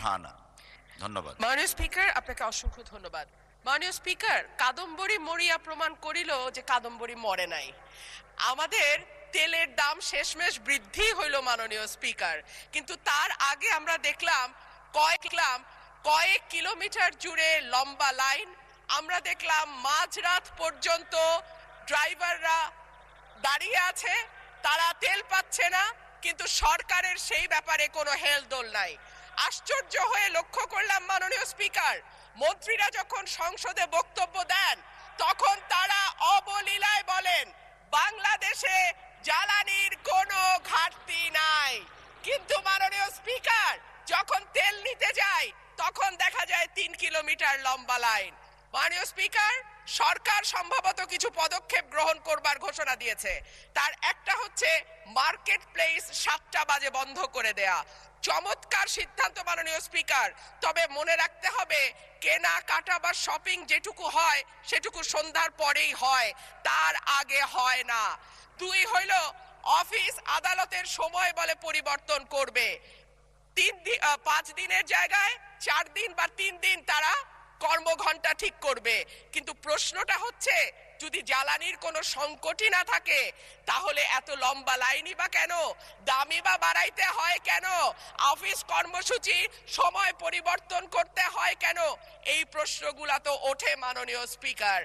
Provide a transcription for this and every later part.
হানা। ধন্যবাদ। মাননীয় স্পিকার, আপনাকে অসংখ্য ধন্যবাদ। মাননীয় স্পিকার, কাদম্বরী মরিয়া প্রমাণ করিল যে কাদম্বরী মরে নাই। আমাদের তেলের দাম শেষমেশ বৃদ্ধি হইল মাননীয় স্পিকার, কিন্তু তার আগে আমরা দেখলাম কয়েক কিলোমিটার জুড়ে লম্বা লাইন। আমরা দেখলাম মাঝরাত পর্যন্ত ড্রাইভাররা দাঁড়িয়ে আছে, তারা তেল পাচ্ছে না, কিন্তু সরকারের সেই ব্যাপারে কোনো হেলদোল নাই। আশ্চর্য হয়ে লক্ষ্য করলাম মাননীয় স্পিকার, মন্ত্রীরা যখন সংসদে বক্তব্য দেন তখন তারা অবলীলায় বলেন বাংলাদেশে জ্বালানির কোনো ঘাটতি নাই, কিন্তু মাননীয় স্পিকার যখন তেল নিতে যায় তখন দেখা যায় 3 কিলোমিটার লম্বা লাইন। মাননীয় স্পিকার, সরকার সম্ভবত কিছু পদক্ষেপ গ্রহণ করবার ঘোষণা দিয়েছে। তার একটা হচ্ছে মার্কেট প্লেস 7টা বাজে বন্ধ করে দেয়া। চমৎকার সিদ্ধান্ত মাননীয় স্পিকার, তবে মনে রাখতে হবে কেনা কাটা বা শপিং যেটুকু হয় সেটুকু সন্ধ্যার পরেই হয়, তার আগে হয় না। 2 হইল অফিস আদালতের সময় বলে পরিবর্তন করবে। 5 দিনের জায়গায় 4 দিন বা 3 দিন তারা কর্মঘণ্টা ঠিক করবে। কিন্তু প্রশ্নটা হচ্ছে যদি জ্বালানির কোনো সংকটই না থাকে তাহলে এত লম্বা লাইনই বা কেন, দামই বা বাড়াইতে হয় কেন, অফিস কর্মসূচি সময় পরিবর্তন করতে হয় কেন? এই প্রশ্নগুলো তো ওঠে মাননীয় স্পিকার।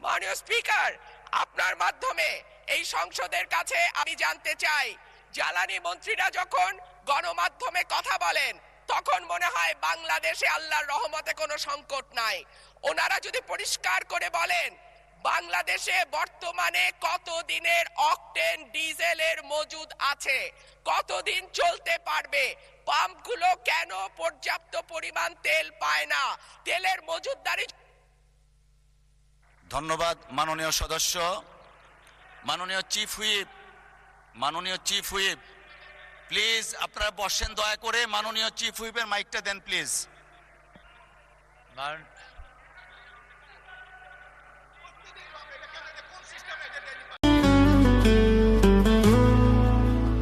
মাননীয় স্পিকার, আপনার মাধ্যমে এই সংসদের কাছে আমি জানতে চাই, জ্বালানি মন্ত্রীরা যখন গণমাধ্যমে কথা বলেন তখন মনে হয় বাংলাদেশে আল্লাহর রহমতে কোনো সংকট নাই। ওনারা যদি পরিষ্কার করে বলেন বাংলাদেশে বর্তমানে কত দিনের অকটেন ডিজেলের মজুদ আছে, কতদিন চলতে পারবে, পাম্পগুলো কেন পর্যাপ্ত পরিমাণ তেল পায় না, তেলের মজুদদারি। ধন্যবাদ মাননীয় সদস্য। মাননীয় চিফ হুইপ প্লিজ আপনারা বসেন দয়া করে। মাননীয় চিফ হুইপের মাইকটা দেন প্লিজ।